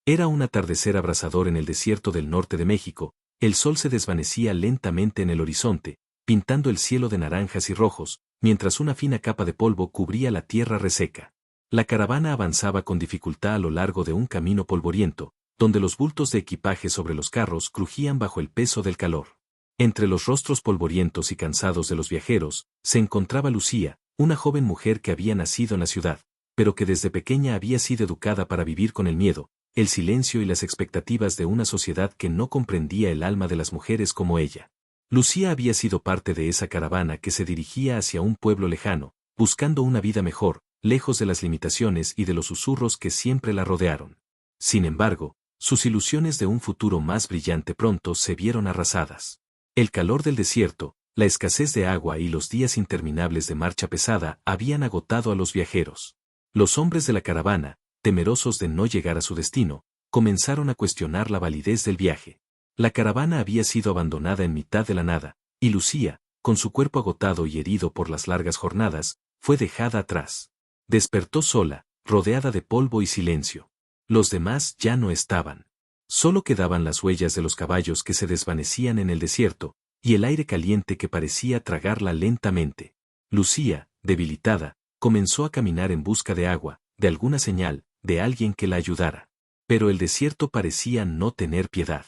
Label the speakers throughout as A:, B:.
A: Era un atardecer abrasador en el desierto del norte de México. El sol se desvanecía lentamente en el horizonte, pintando el cielo de naranjas y rojos, mientras una fina capa de polvo cubría la tierra reseca. La caravana avanzaba con dificultad a lo largo de un camino polvoriento, donde los bultos de equipaje sobre los carros crujían bajo el peso del calor. Entre los rostros polvorientos y cansados de los viajeros, se encontraba Lucía, una joven mujer que había nacido en la ciudad, pero que desde pequeña había sido educada para vivir con el miedo, el silencio y las expectativas de una sociedad que no comprendía el alma de las mujeres como ella. Lucía había sido parte de esa caravana que se dirigía hacia un pueblo lejano, buscando una vida mejor, lejos de las limitaciones y de los susurros que siempre la rodearon. Sin embargo, sus ilusiones de un futuro más brillante pronto se vieron arrasadas. El calor del desierto, la escasez de agua y los días interminables de marcha pesada habían agotado a los viajeros. Los hombres de la caravana, temerosos de no llegar a su destino, comenzaron a cuestionar la validez del viaje. La caravana había sido abandonada en mitad de la nada, y Lucía, con su cuerpo agotado y herido por las largas jornadas, fue dejada atrás. Despertó sola, rodeada de polvo y silencio. Los demás ya no estaban. Solo quedaban las huellas de los caballos que se desvanecían en el desierto, y el aire caliente que parecía tragarla lentamente. Lucía, debilitada, comenzó a caminar en busca de agua, de alguna señal, de alguien que la ayudara. Pero el desierto parecía no tener piedad.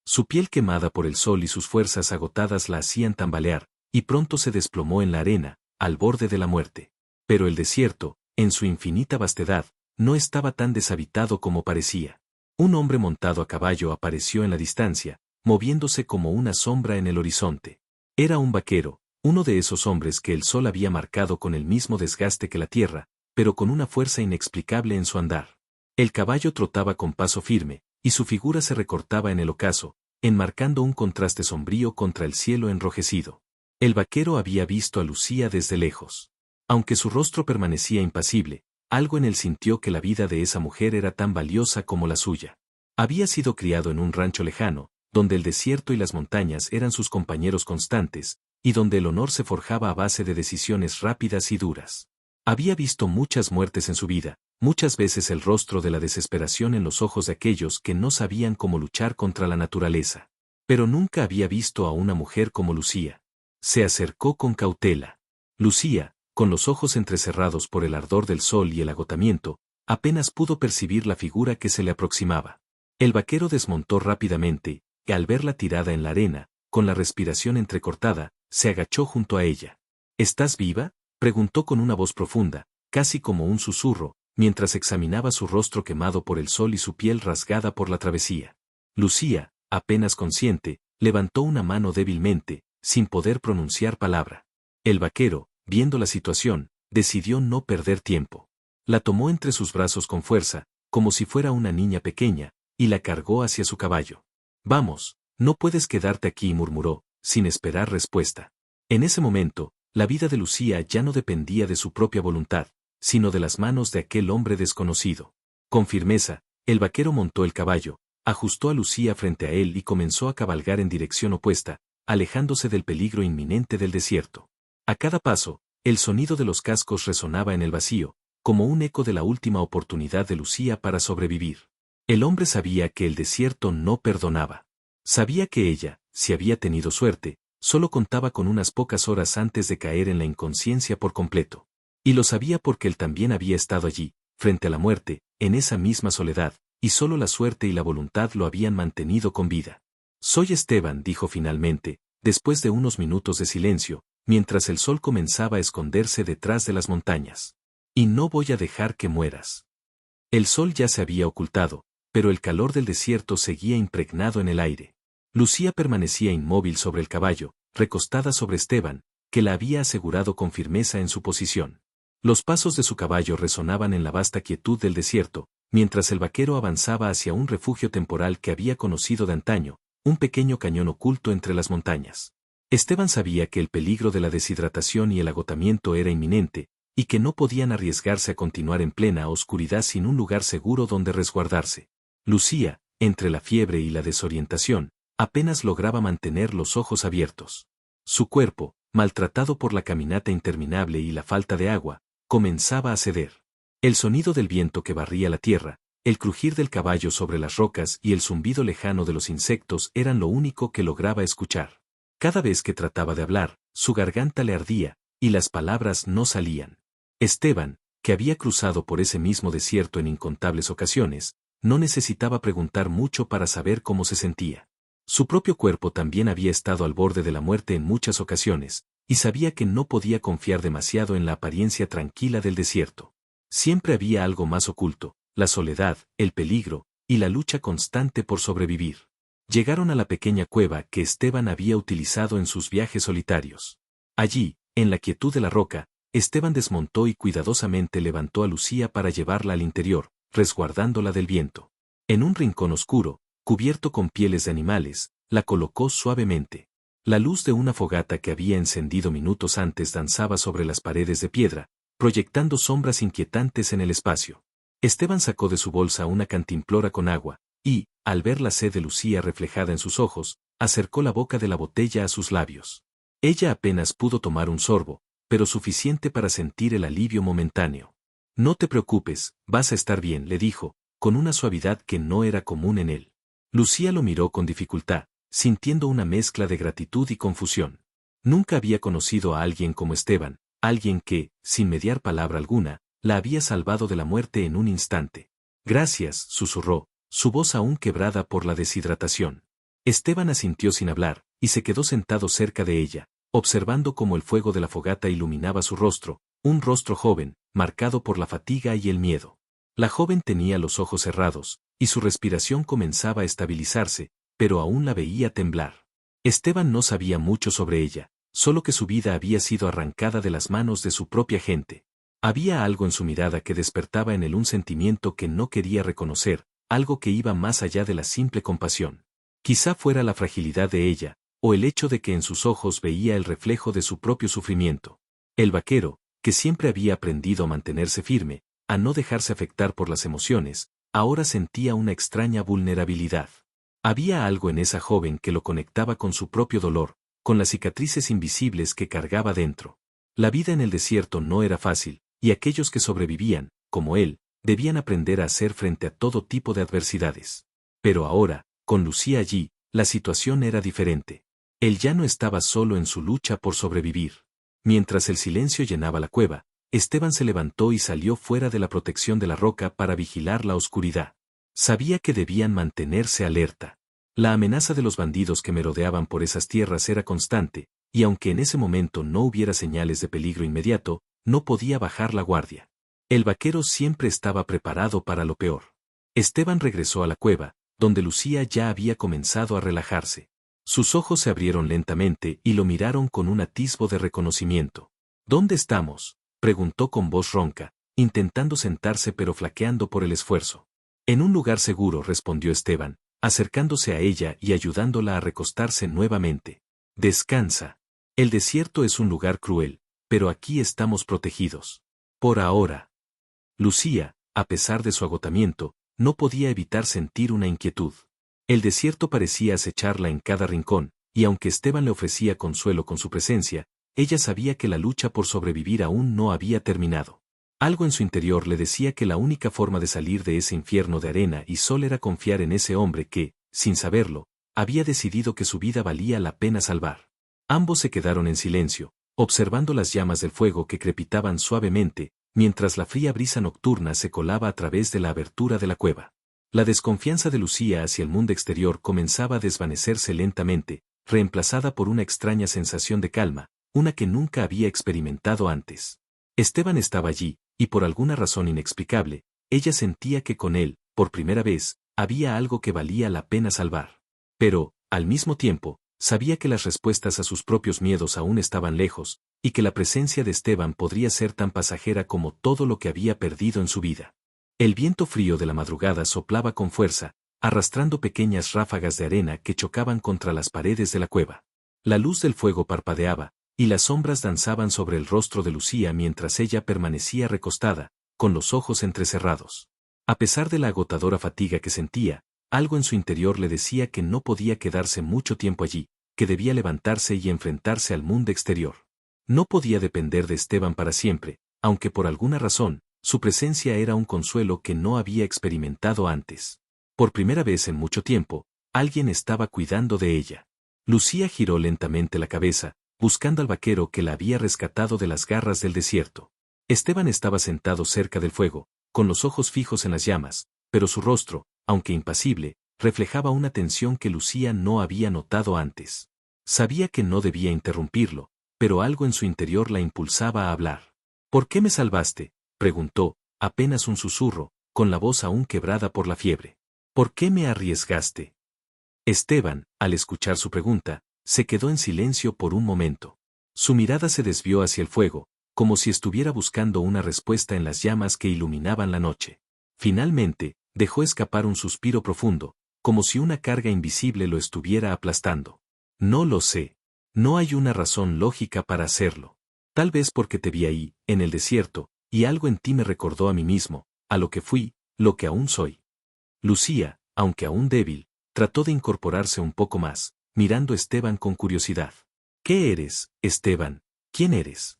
A: Su piel quemada por el sol y sus fuerzas agotadas la hacían tambalear, y pronto se desplomó en la arena, al borde de la muerte. Pero el desierto, en su infinita vastedad, no estaba tan deshabitado como parecía. Un hombre montado a caballo apareció en la distancia, moviéndose como una sombra en el horizonte. Era un vaquero, uno de esos hombres que el sol había marcado con el mismo desgaste que la tierra, pero con una fuerza inexplicable en su andar. El caballo trotaba con paso firme, y su figura se recortaba en el ocaso, enmarcando un contraste sombrío contra el cielo enrojecido. El vaquero había visto a Lucía desde lejos. Aunque su rostro permanecía impasible, algo en él sintió que la vida de esa mujer era tan valiosa como la suya. Había sido criado en un rancho lejano, donde el desierto y las montañas eran sus compañeros constantes, y donde el honor se forjaba a base de decisiones rápidas y duras. Había visto muchas muertes en su vida, muchas veces el rostro de la desesperación en los ojos de aquellos que no sabían cómo luchar contra la naturaleza. Pero nunca había visto a una mujer como Lucía. Se acercó con cautela. Lucía, con los ojos entrecerrados por el ardor del sol y el agotamiento, apenas pudo percibir la figura que se le aproximaba. El vaquero desmontó rápidamente, y al verla tirada en la arena, con la respiración entrecortada, se agachó junto a ella. ¿Estás viva?, preguntó con una voz profunda, casi como un susurro, mientras examinaba su rostro quemado por el sol y su piel rasgada por la travesía. Lucía, apenas consciente, levantó una mano débilmente, sin poder pronunciar palabra. El vaquero, viendo la situación, decidió no perder tiempo. La tomó entre sus brazos con fuerza, como si fuera una niña pequeña, y la cargó hacia su caballo. «Vamos, no puedes quedarte aquí», murmuró, sin esperar respuesta. En ese momento, la vida de Lucía ya no dependía de su propia voluntad, sino de las manos de aquel hombre desconocido. Con firmeza, el vaquero montó el caballo, ajustó a Lucía frente a él y comenzó a cabalgar en dirección opuesta, alejándose del peligro inminente del desierto. A cada paso, el sonido de los cascos resonaba en el vacío, como un eco de la última oportunidad de Lucía para sobrevivir. El hombre sabía que el desierto no perdonaba. Sabía que ella, si había tenido suerte, solo contaba con unas pocas horas antes de caer en la inconsciencia por completo. Y lo sabía porque él también había estado allí, frente a la muerte, en esa misma soledad, y solo la suerte y la voluntad lo habían mantenido con vida. «Soy Esteban», dijo finalmente, después de unos minutos de silencio, mientras el sol comenzaba a esconderse detrás de las montañas. «Y no voy a dejar que mueras». El sol ya se había ocultado, pero el calor del desierto seguía impregnado en el aire. Lucía permanecía inmóvil sobre el caballo, recostada sobre Esteban, que la había asegurado con firmeza en su posición. Los pasos de su caballo resonaban en la vasta quietud del desierto, mientras el vaquero avanzaba hacia un refugio temporal que había conocido de antaño, un pequeño cañón oculto entre las montañas. Esteban sabía que el peligro de la deshidratación y el agotamiento era inminente, y que no podían arriesgarse a continuar en plena oscuridad sin un lugar seguro donde resguardarse. Lucía, entre la fiebre y la desorientación, apenas lograba mantener los ojos abiertos. Su cuerpo, maltratado por la caminata interminable y la falta de agua, comenzaba a ceder. El sonido del viento que barría la tierra, El crujir del caballo sobre las rocas y el zumbido lejano de los insectos eran lo único que lograba escuchar. Cada vez que trataba de hablar, su garganta le ardía, y las palabras no salían. Esteban, que había cruzado por ese mismo desierto en incontables ocasiones, no necesitaba preguntar mucho para saber cómo se sentía. Su propio cuerpo también había estado al borde de la muerte en muchas ocasiones, y sabía que no podía confiar demasiado en la apariencia tranquila del desierto. Siempre había algo más oculto, la soledad, el peligro, y la lucha constante por sobrevivir. Llegaron a la pequeña cueva que Esteban había utilizado en sus viajes solitarios. Allí, en la quietud de la roca, Esteban desmontó y cuidadosamente levantó a Lucía para llevarla al interior, resguardándola del viento. En un rincón oscuro, cubierto con pieles de animales, la colocó suavemente. La luz de una fogata que había encendido minutos antes danzaba sobre las paredes de piedra, proyectando sombras inquietantes en el espacio. Esteban sacó de su bolsa una cantimplora con agua, y, al ver la sed de Lucía reflejada en sus ojos, acercó la boca de la botella a sus labios. Ella apenas pudo tomar un sorbo, pero suficiente para sentir el alivio momentáneo. No te preocupes, vas a estar bien, le dijo, con una suavidad que no era común en él. Lucía lo miró con dificultad, sintiendo una mezcla de gratitud y confusión. Nunca había conocido a alguien como Esteban, alguien que, sin mediar palabra alguna, la había salvado de la muerte en un instante. Gracias, susurró, su voz aún quebrada por la deshidratación. Esteban asintió sin hablar, y se quedó sentado cerca de ella, observando cómo el fuego de la fogata iluminaba su rostro, un rostro joven, marcado por la fatiga y el miedo. La joven tenía los ojos cerrados, y su respiración comenzaba a estabilizarse, pero aún la veía temblar. Esteban no sabía mucho sobre ella, solo que su vida había sido arrancada de las manos de su propia gente. Había algo en su mirada que despertaba en él un sentimiento que no quería reconocer, algo que iba más allá de la simple compasión. Quizá fuera la fragilidad de ella, o el hecho de que en sus ojos veía el reflejo de su propio sufrimiento. El vaquero, que siempre había aprendido a mantenerse firme, a no dejarse afectar por las emociones, ahora sentía una extraña vulnerabilidad. Había algo en esa joven que lo conectaba con su propio dolor, con las cicatrices invisibles que cargaba dentro. La vida en el desierto no era fácil, y aquellos que sobrevivían, como él, debían aprender a hacer frente a todo tipo de adversidades. Pero ahora, con Lucía allí, la situación era diferente. Él ya no estaba solo en su lucha por sobrevivir. Mientras el silencio llenaba la cueva, Esteban se levantó y salió fuera de la protección de la roca para vigilar la oscuridad. Sabía que debían mantenerse alerta. La amenaza de los bandidos que merodeaban por esas tierras era constante, y aunque en ese momento no hubiera señales de peligro inmediato, no podía bajar la guardia. El vaquero siempre estaba preparado para lo peor. Esteban regresó a la cueva, donde Lucía ya había comenzado a relajarse. Sus ojos se abrieron lentamente y lo miraron con un atisbo de reconocimiento. ¿Dónde estamos?, preguntó con voz ronca, intentando sentarse pero flaqueando por el esfuerzo. En un lugar seguro, respondió Esteban, acercándose a ella y ayudándola a recostarse nuevamente. Descansa. El desierto es un lugar cruel, pero aquí estamos protegidos. Por ahora. Lucía, a pesar de su agotamiento, no podía evitar sentir una inquietud. El desierto parecía acecharla en cada rincón, y aunque Esteban le ofrecía consuelo con su presencia, ella sabía que la lucha por sobrevivir aún no había terminado. Algo en su interior le decía que la única forma de salir de ese infierno de arena y sol era confiar en ese hombre que, sin saberlo, había decidido que su vida valía la pena salvar. Ambos se quedaron en silencio, observando las llamas del fuego que crepitaban suavemente, mientras la fría brisa nocturna se colaba a través de la abertura de la cueva. La desconfianza de Lucía hacia el mundo exterior comenzaba a desvanecerse lentamente, reemplazada por una extraña sensación de calma, una que nunca había experimentado antes. Esteban estaba allí, y por alguna razón inexplicable, ella sentía que con él, por primera vez, había algo que valía la pena salvar. Pero, al mismo tiempo, sabía que las respuestas a sus propios miedos aún estaban lejos, y que la presencia de Esteban podría ser tan pasajera como todo lo que había perdido en su vida. El viento frío de la madrugada soplaba con fuerza, arrastrando pequeñas ráfagas de arena que chocaban contra las paredes de la cueva. La luz del fuego parpadeaba, y las sombras danzaban sobre el rostro de Lucía mientras ella permanecía recostada, con los ojos entrecerrados. A pesar de la agotadora fatiga que sentía, algo en su interior le decía que no podía quedarse mucho tiempo allí, que debía levantarse y enfrentarse al mundo exterior. No podía depender de Esteban para siempre, aunque por alguna razón, Su presencia era un consuelo que no había experimentado antes. Por primera vez en mucho tiempo, alguien estaba cuidando de ella. Lucía giró lentamente la cabeza, buscando al vaquero que la había rescatado de las garras del desierto. Esteban estaba sentado cerca del fuego, con los ojos fijos en las llamas, pero su rostro, aunque impasible, reflejaba una tensión que Lucía no había notado antes. Sabía que no debía interrumpirlo, pero algo en su interior la impulsaba a hablar. ¿Por qué me salvaste?, preguntó, apenas un susurro, con la voz aún quebrada por la fiebre. ¿Por qué me arriesgaste? Esteban, al escuchar su pregunta, se quedó en silencio por un momento. Su mirada se desvió hacia el fuego, como si estuviera buscando una respuesta en las llamas que iluminaban la noche. Finalmente, dejó escapar un suspiro profundo, como si una carga invisible lo estuviera aplastando. No lo sé. No hay una razón lógica para hacerlo. Tal vez porque te vi ahí, en el desierto, y algo en ti me recordó a mí mismo, a lo que fui, lo que aún soy. Lucía, aunque aún débil, trató de incorporarse un poco más, mirando a Esteban con curiosidad. ¿Qué eres, Esteban? ¿Quién eres?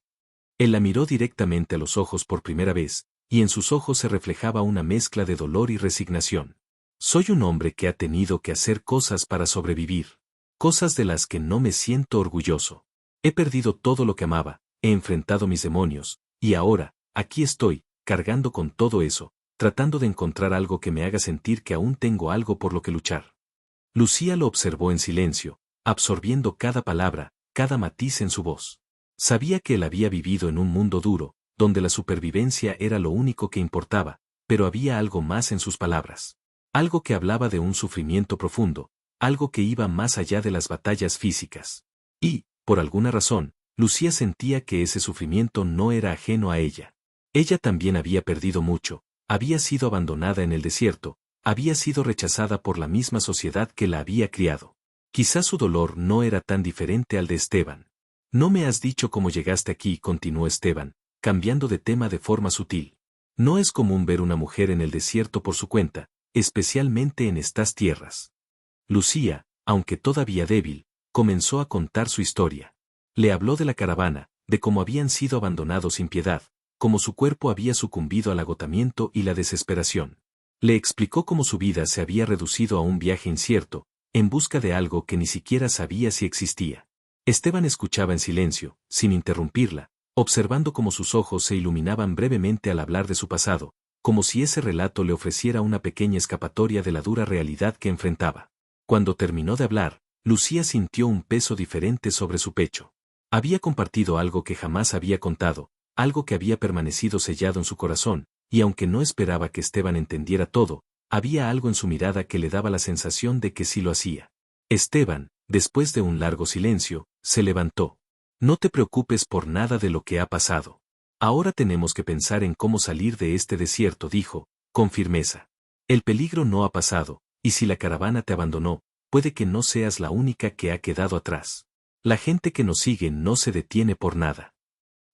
A: Él la miró directamente a los ojos por primera vez, y en sus ojos se reflejaba una mezcla de dolor y resignación. Soy un hombre que ha tenido que hacer cosas para sobrevivir. Cosas de las que no me siento orgulloso. He perdido todo lo que amaba, he enfrentado mis demonios, y ahora, aquí estoy, cargando con todo eso, tratando de encontrar algo que me haga sentir que aún tengo algo por lo que luchar. Lucía lo observó en silencio, absorbiendo cada palabra, cada matiz en su voz. Sabía que él había vivido en un mundo duro, donde la supervivencia era lo único que importaba, pero había algo más en sus palabras. Algo que hablaba de un sufrimiento profundo, algo que iba más allá de las batallas físicas. Y, por alguna razón, Lucía sentía que ese sufrimiento no era ajeno a ella. Ella también había perdido mucho, había sido abandonada en el desierto, había sido rechazada por la misma sociedad que la había criado. Quizás su dolor no era tan diferente al de Esteban. No me has dicho cómo llegaste aquí, continuó Esteban, cambiando de tema de forma sutil. No es común ver una mujer en el desierto por su cuenta, especialmente en estas tierras. Lucía, aunque todavía débil, comenzó a contar su historia. Le habló de la caravana, de cómo habían sido abandonados sin piedad, cómo su cuerpo había sucumbido al agotamiento y la desesperación. Le explicó cómo su vida se había reducido a un viaje incierto, en busca de algo que ni siquiera sabía si existía. Esteban escuchaba en silencio, sin interrumpirla, observando cómo sus ojos se iluminaban brevemente al hablar de su pasado, como si ese relato le ofreciera una pequeña escapatoria de la dura realidad que enfrentaba. Cuando terminó de hablar, Lucía sintió un peso diferente sobre su pecho. Había compartido algo que jamás había contado, algo que había permanecido sellado en su corazón, y aunque no esperaba que Esteban entendiera todo, había algo en su mirada que le daba la sensación de que sí lo hacía. Esteban, después de un largo silencio, se levantó. No te preocupes por nada de lo que ha pasado. Ahora tenemos que pensar en cómo salir de este desierto, dijo, con firmeza. El peligro no ha pasado, y si la caravana te abandonó, puede que no seas la única que ha quedado atrás. La gente que nos sigue no se detiene por nada.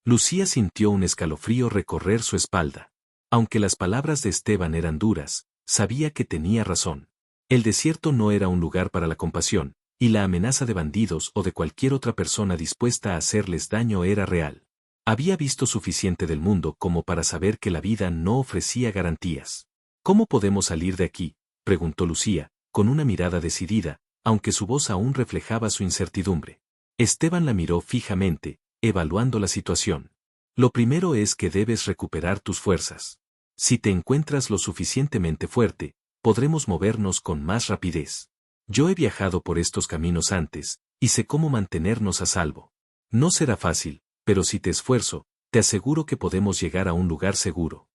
A: Lucía sintió un escalofrío recorrer su espalda. Aunque las palabras de Esteban eran duras, sabía que tenía razón. El desierto no era un lugar para la compasión, y la amenaza de bandidos o de cualquier otra persona dispuesta a hacerles daño era real. Había visto suficiente del mundo como para saber que la vida no ofrecía garantías. ¿Cómo podemos salir de aquí?, preguntó Lucía, con una mirada decidida, aunque su voz aún reflejaba su incertidumbre. Esteban la miró fijamente, evaluando la situación. Lo primero es que debes recuperar tus fuerzas. Si te encuentras lo suficientemente fuerte, podremos movernos con más rapidez. Yo he viajado por estos caminos antes, y sé cómo mantenernos a salvo. No será fácil, pero si te esfuerzo, te aseguro que podemos llegar a un lugar seguro.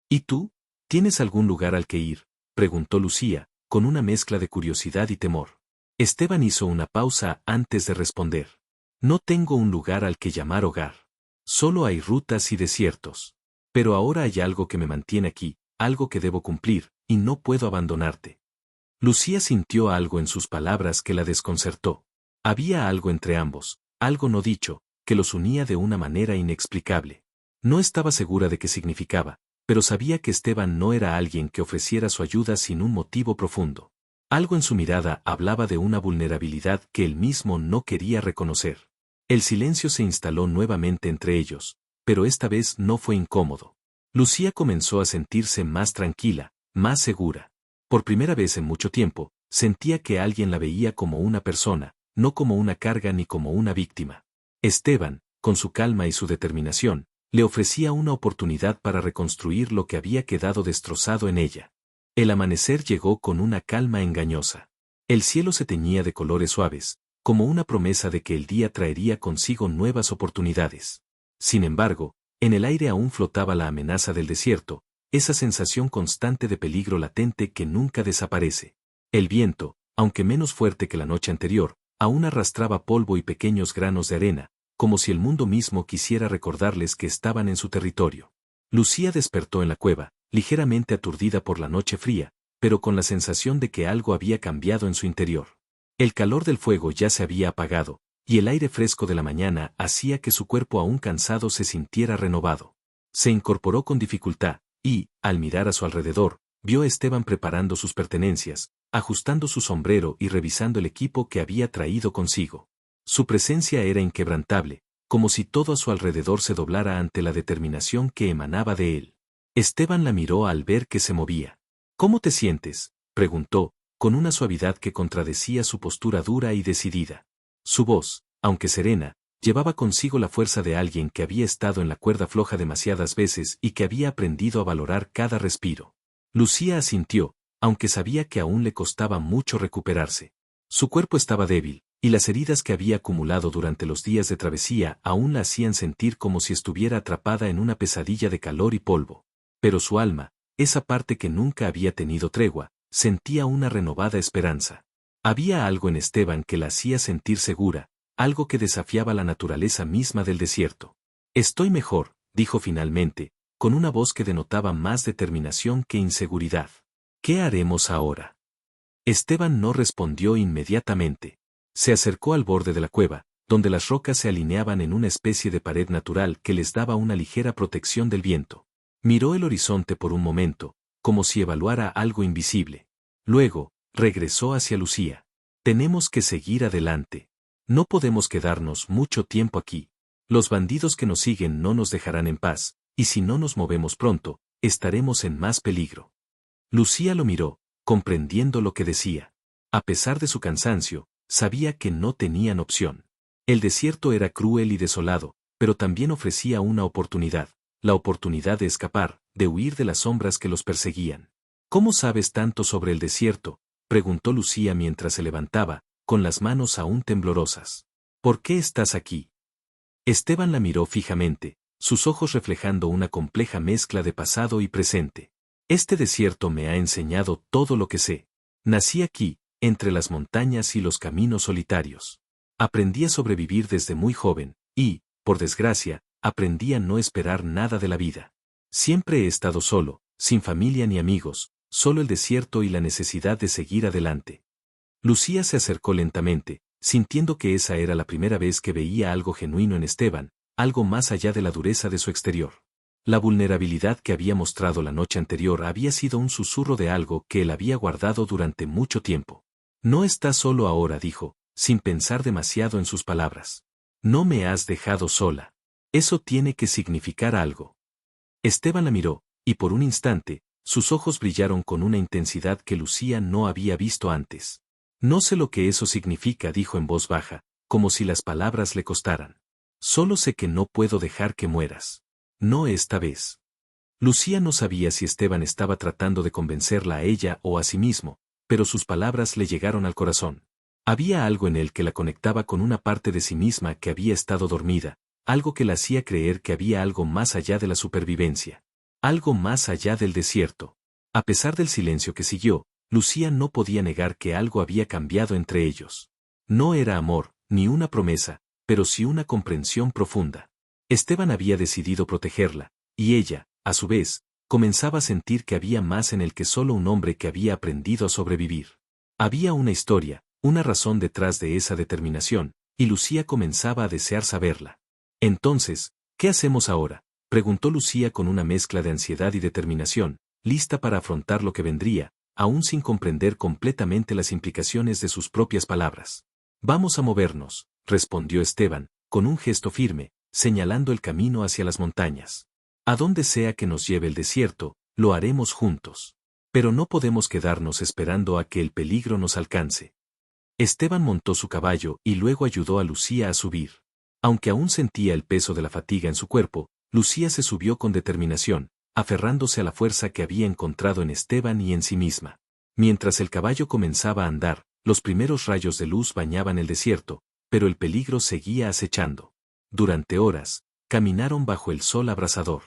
A: ¿Y tú? ¿Tienes algún lugar al que ir?, preguntó Lucía, con una mezcla de curiosidad y temor. Esteban hizo una pausa antes de responder. No tengo un lugar al que llamar hogar. Solo hay rutas y desiertos. Pero ahora hay algo que me mantiene aquí, algo que debo cumplir, y no puedo abandonarte. Lucía sintió algo en sus palabras que la desconcertó. Había algo entre ambos, algo no dicho, que los unía de una manera inexplicable. No estaba segura de qué significaba, pero sabía que Esteban no era alguien que ofreciera su ayuda sin un motivo profundo. Algo en su mirada hablaba de una vulnerabilidad que él mismo no quería reconocer. El silencio se instaló nuevamente entre ellos, pero esta vez no fue incómodo. Lucía comenzó a sentirse más tranquila, más segura. Por primera vez en mucho tiempo, sentía que alguien la veía como una persona, no como una carga ni como una víctima. Esteban, con su calma y su determinación, le ofrecía una oportunidad para reconstruir lo que había quedado destrozado en ella. El amanecer llegó con una calma engañosa. El cielo se teñía de colores suaves, como una promesa de que el día traería consigo nuevas oportunidades. Sin embargo, en el aire aún flotaba la amenaza del desierto, esa sensación constante de peligro latente que nunca desaparece. El viento, aunque menos fuerte que la noche anterior, aún arrastraba polvo y pequeños granos de arena, como si el mundo mismo quisiera recordarles que estaban en su territorio. Lucía despertó en la cueva, ligeramente aturdida por la noche fría, pero con la sensación de que algo había cambiado en su interior. El calor del fuego ya se había apagado, y el aire fresco de la mañana hacía que su cuerpo aún cansado se sintiera renovado. Se incorporó con dificultad, y, al mirar a su alrededor, vio a Esteban preparando sus pertenencias, ajustando su sombrero y revisando el equipo que había traído consigo. Su presencia era inquebrantable, como si todo a su alrededor se doblara ante la determinación que emanaba de él. Esteban la miró al ver que se movía. ¿Cómo te sientes?, preguntó, con una suavidad que contradecía su postura dura y decidida. Su voz, aunque serena, llevaba consigo la fuerza de alguien que había estado en la cuerda floja demasiadas veces y que había aprendido a valorar cada respiro. Lucía asintió, aunque sabía que aún le costaba mucho recuperarse. Su cuerpo estaba débil, y las heridas que había acumulado durante los días de travesía aún la hacían sentir como si estuviera atrapada en una pesadilla de calor y polvo. Pero su alma, esa parte que nunca había tenido tregua, sentía una renovada esperanza. Había algo en Esteban que la hacía sentir segura, algo que desafiaba la naturaleza misma del desierto. Estoy mejor, dijo finalmente, con una voz que denotaba más determinación que inseguridad. ¿Qué haremos ahora? Esteban no respondió inmediatamente. Se acercó al borde de la cueva, donde las rocas se alineaban en una especie de pared natural que les daba una ligera protección del viento. Miró el horizonte por un momento, como si evaluara algo invisible. Luego, regresó hacia Lucía. Tenemos que seguir adelante. No podemos quedarnos mucho tiempo aquí. Los bandidos que nos siguen no nos dejarán en paz, y si no nos movemos pronto, estaremos en más peligro. Lucía lo miró, comprendiendo lo que decía. A pesar de su cansancio, sabía que no tenían opción. El desierto era cruel y desolado, pero también ofrecía una oportunidad, la oportunidad de escapar, de huir de las sombras que los perseguían. ¿Cómo sabes tanto sobre el desierto?, preguntó Lucía mientras se levantaba, con las manos aún temblorosas. ¿Por qué estás aquí? Esteban la miró fijamente, sus ojos reflejando una compleja mezcla de pasado y presente. Este desierto me ha enseñado todo lo que sé. Nací aquí, entre las montañas y los caminos solitarios. Aprendí a sobrevivir desde muy joven, y, por desgracia, aprendí a no esperar nada de la vida. Siempre he estado solo, sin familia ni amigos, solo el desierto y la necesidad de seguir adelante. Lucía se acercó lentamente, sintiendo que esa era la primera vez que veía algo genuino en Esteban, algo más allá de la dureza de su exterior. La vulnerabilidad que había mostrado la noche anterior había sido un susurro de algo que él había guardado durante mucho tiempo. No estás solo ahora, dijo, sin pensar demasiado en sus palabras. No me has dejado sola. Eso tiene que significar algo. Esteban la miró, y por un instante, sus ojos brillaron con una intensidad que Lucía no había visto antes. No sé lo que eso significa, dijo en voz baja, como si las palabras le costaran. Solo sé que no puedo dejar que mueras. No esta vez. Lucía no sabía si Esteban estaba tratando de convencerla a ella o a sí mismo, pero sus palabras le llegaron al corazón. Había algo en él que la conectaba con una parte de sí misma que había estado dormida, algo que la hacía creer que había algo más allá de la supervivencia. Algo más allá del desierto. A pesar del silencio que siguió, Lucía no podía negar que algo había cambiado entre ellos. No era amor, ni una promesa, pero sí una comprensión profunda. Esteban había decidido protegerla, y ella, a su vez, comenzaba a sentir que había más en él que solo un hombre que había aprendido a sobrevivir. Había una historia, una razón detrás de esa determinación, y Lucía comenzaba a desear saberla. Entonces, ¿qué hacemos ahora?, preguntó Lucía con una mezcla de ansiedad y determinación, lista para afrontar lo que vendría, aún sin comprender completamente las implicaciones de sus propias palabras. Vamos a movernos, respondió Esteban, con un gesto firme, señalando el camino hacia las montañas. A donde sea que nos lleve el desierto, lo haremos juntos. Pero no podemos quedarnos esperando a que el peligro nos alcance. Esteban montó su caballo y luego ayudó a Lucía a subir. Aunque aún sentía el peso de la fatiga en su cuerpo, Lucía se subió con determinación, aferrándose a la fuerza que había encontrado en Esteban y en sí misma. Mientras el caballo comenzaba a andar, los primeros rayos de luz bañaban el desierto, pero el peligro seguía acechando. Durante horas, caminaron bajo el sol abrasador.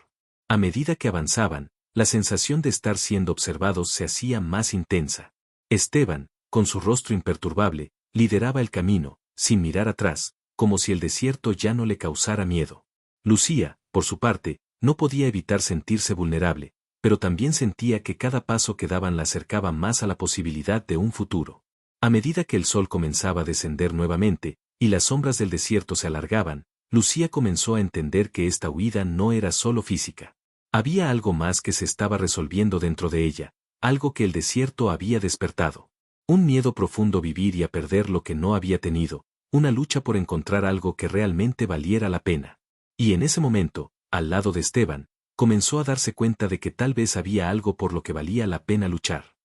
A: A medida que avanzaban, la sensación de estar siendo observados se hacía más intensa. Esteban, con su rostro imperturbable, lideraba el camino, sin mirar atrás, como si el desierto ya no le causara miedo. Lucía, por su parte, no podía evitar sentirse vulnerable, pero también sentía que cada paso que daban la acercaba más a la posibilidad de un futuro. A medida que el sol comenzaba a descender nuevamente, y las sombras del desierto se alargaban, Lucía comenzó a entender que esta huida no era solo física. Había algo más que se estaba resolviendo dentro de ella, algo que el desierto había despertado. Un miedo profundo a vivir y a perder lo que no había tenido, una lucha por encontrar algo que realmente valiera la pena. Y en ese momento, al lado de Esteban, comenzó a darse cuenta de que tal vez había algo por lo que valía la pena luchar.